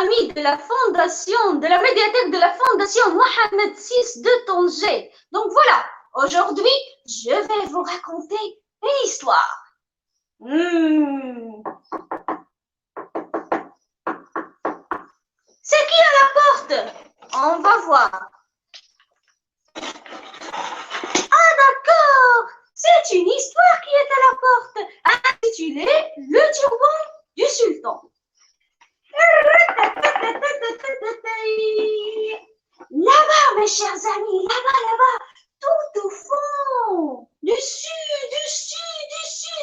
amis de la fondation, de la médiathèque de la fondation Mohamed VI de Tanger. Donc voilà, aujourd'hui, je vais vous raconter une histoire. C'est qui à la porte? On va voir. Ah d'accord, c'est une histoire qui est à la porte, intitulée Le turban du sultan. Là-bas, mes chers amis, là-bas, tout au fond, du sud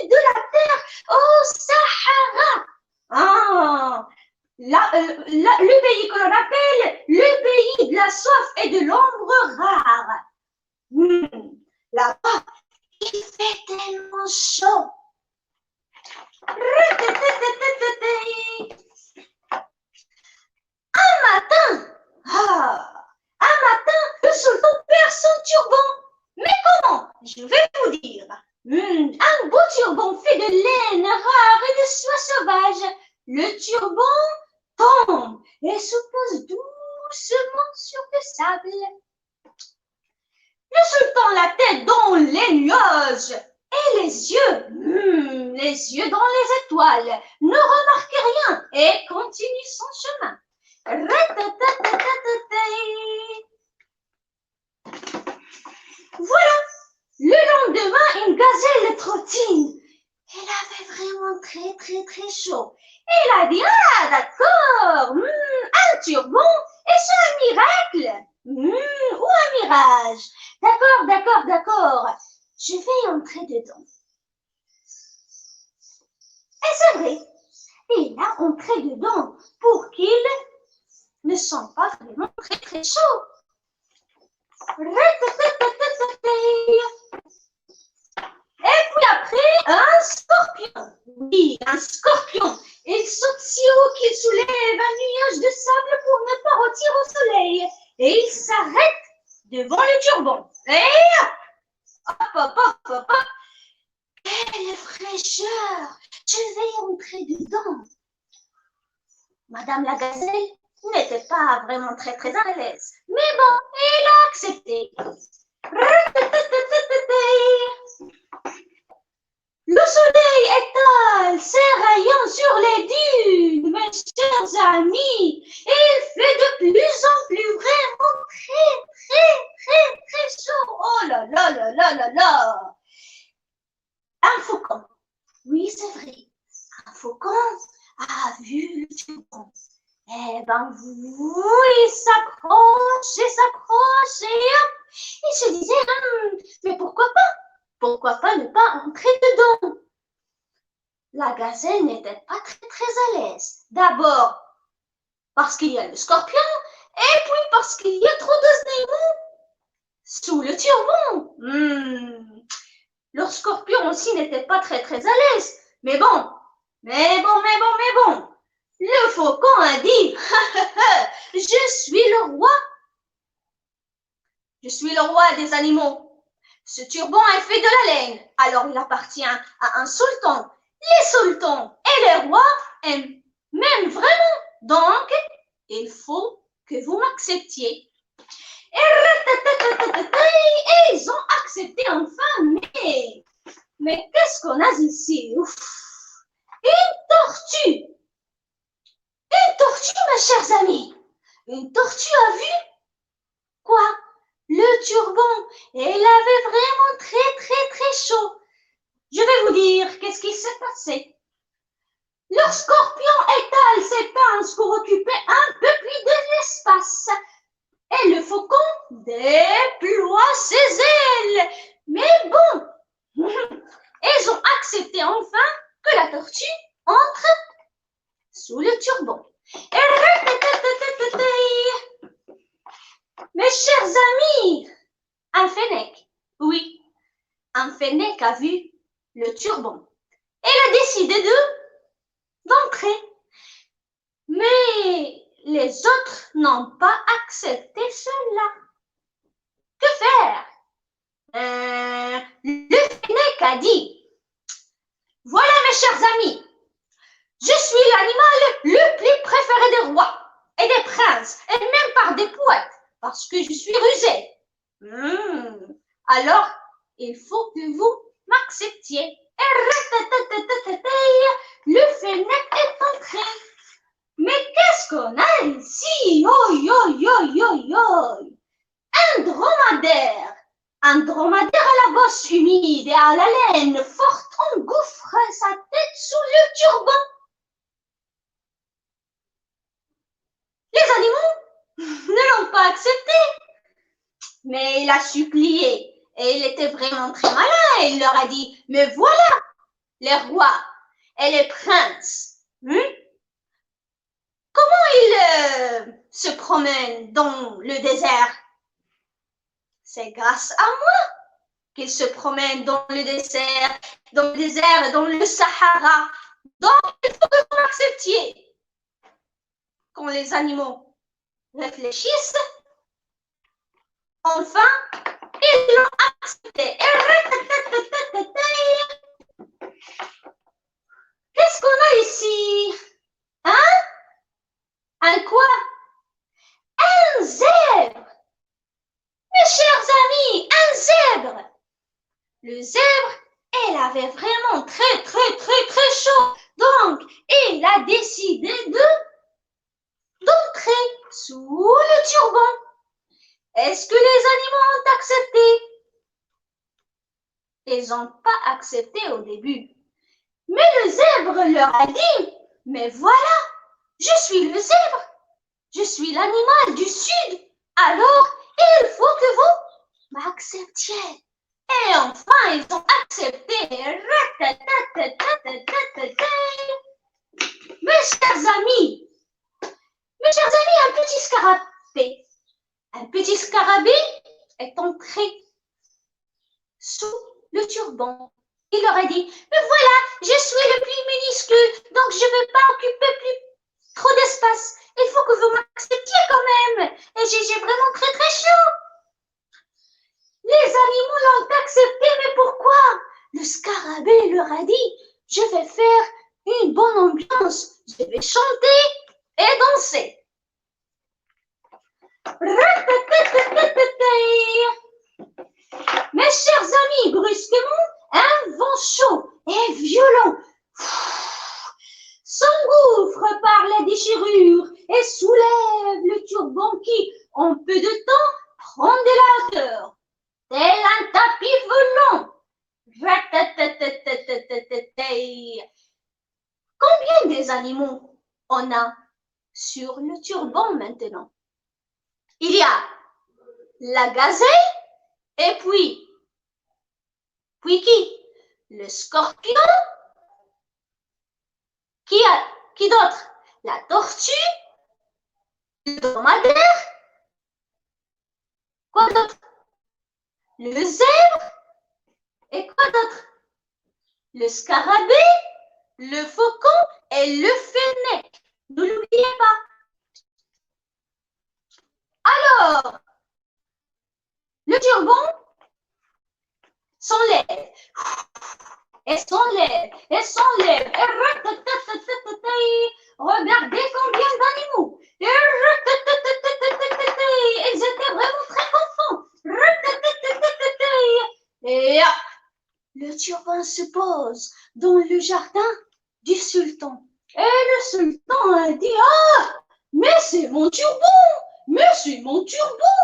de la terre, au Sahara. Ah, le pays que l'on appelle le pays de la soif et de l'ombre rare. Là-bas, il fait tellement chaud. Un matin, le sultan perd son turban. Mais comment? Je vais vous dire. Un beau turban fait de laine rare et de soie sauvage. Le turban tombe et se pose doucement sur le sable. Le sultan, la tête dans les nuages et les yeux dans les étoiles, ne remarque rien et continue son chemin. Voilà, le lendemain, une gazelle trottine. Elle avait vraiment très chaud. Elle a dit, ah d'accord, un turban, est-ce un miracle ou un mirage? D'accord, je vais entrer dedans. Et c'est vrai, il a entré dedans pour qu'il ne sent pas vraiment très chaud. Et puis après, un scorpion. Oui, un scorpion. Il saute si haut qu'il soulève un nuage de sable pour ne pas rôtir au soleil. Et il s'arrête devant le turban. Et hop. Quelle fraîcheur! Je vais entrer dedans. Madame la gazelle n'était pas vraiment très à l'aise. Mais bon, elle a accepté. Le soleil étale ses rayons sur les dunes, mes chers amis. Et il fait de plus en plus vraiment très chaud. Oh là. Un faucon. Oui, c'est vrai. Un faucon a vu le turban. Eh ben, il s'approche et hop, il se disait, mais pourquoi pas ne pas entrer dedans? La gazelle n'était pas très à l'aise. D'abord, parce qu'il y a le scorpion, et puis parce qu'il y a trop d'oiseaux sous le turban. Le scorpion aussi n'était pas très à l'aise. Mais bon. Le faucon a dit, je suis le roi. Je suis le roi des animaux. Ce turban est fait de la laine, alors il appartient à un sultan. Les sultans et les rois m'aiment vraiment. Donc, il faut que vous m'acceptiez. Et ils ont accepté enfin, mais qu'est-ce qu'on a ici? Ouf. Une tortue, mes chers amis. Une tortue a vu quoi? Le turban. Et elle avait vraiment très chaud. Je vais vous dire qu'est-ce qui s'est passé. Le scorpion étale ses pinces pour occuper un peu plus de l'espace. Et le faucon déploie ses ailes. Mais bon, ils ont accepté enfin que la tortue entre sous le turban. Mes chers amis, un fennec, oui, un fennec a vu le turban. Elle a décidé d'entrer. Mais les autres n'ont pas accepté cela. Que faire? Le fennec a dit, voilà mes chers amis, je suis l'animal le plus préféré des rois. et des princes, et même par des poètes, parce que je suis rusée. Alors, il faut que vous m'acceptiez. Le fennec est entré. Mais qu'est-ce qu'on a ici? Oi, oi, oi, oi, oi. Un dromadaire. Un dromadaire à la bosse humide et à la laine forte engouffre sa tête sous le turban. Les animaux ne l'ont pas accepté. Mais il a supplié et il était vraiment très malin. Il leur a dit, mais voilà les rois et les princes. Comment ils se promènent dans le désert? C'est grâce à moi qu'ils se promènent dans le désert, dans le Sahara. Donc, il faut que vous l'acceptiez. Quand les animaux réfléchissent, enfin, ils l'ont accepté. Qu'est-ce qu'on a ici? Hein? Un quoi? Un zèbre. Mes chers amis, un zèbre. Le zèbre, elle avait vraiment très, très, très, très chaud. Donc, il a décidé d'entrer sous le turban. Est-ce que les animaux ont accepté? Ils n'ont pas accepté au début. Mais le zèbre leur a dit, mais voilà, je suis le zèbre. Je suis l'animal du sud. Alors, il faut que vous m'acceptiez. Et enfin, ils ont accepté. Mes chers amis, un petit scarabée. Un petit scarabée est entré sous le turban. Il leur a dit, mais voilà, je suis le plus minuscule, donc je ne vais pas occuper plus trop d'espace. Il faut que vous m'acceptiez quand même. Et j'ai vraiment très très chaud. Les animaux l'ont accepté, mais pourquoi? Le scarabée leur a dit, je vais faire une bonne ambiance. Je vais chanter et danser. Mes chers amis, brusquement, un vent chaud et violent s'engouffre par la déchirure et soulève le turban qui, en peu de temps, prend de la hauteur, tel un tapis volant. Combien des animaux on a sur le turban maintenant? Il y a la gazelle et puis qui? Le scorpion. Qui d'autre? La tortue, le dromadaire. Quoi d'autre? Le zèbre. Et quoi d'autre? Le scarabée, le faucon et le fennec. Ne l'oubliez pas. Alors, le turban s'enlève. Et s'enlève. Et s'enlève. Regardez combien d'animaux. Ils étaient vraiment très contents. Et le turban se pose dans le jardin du sultan. Et le sultan a dit, ah, mais c'est mon turban, mais c'est mon turban.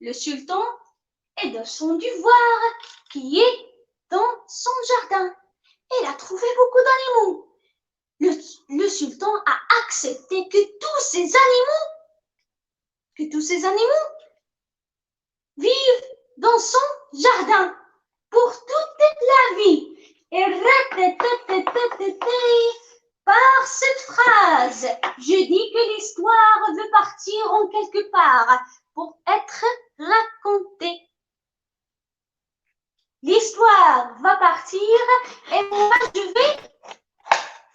Le sultan est descendu voir qui est dans son jardin. Il a trouvé beaucoup d'animaux. Le sultan a accepté que tous ces animaux vivent dans son jardin pour toute la vie. Et par cette phrase, je dis que l'histoire veut partir en quelque part pour être racontée. L'histoire va partir et moi je vais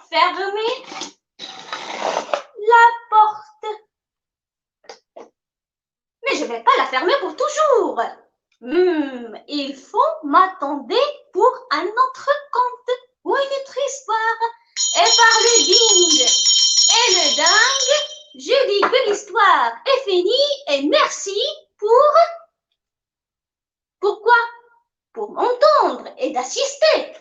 fermer la porte. Mais je ne vais pas la fermer pour toujours. Il faut m'attendre pour un autre conte ou une autre histoire. Et par le ding et le dingue, fini et merci pour quoi? Pour m'entendre et d'assister.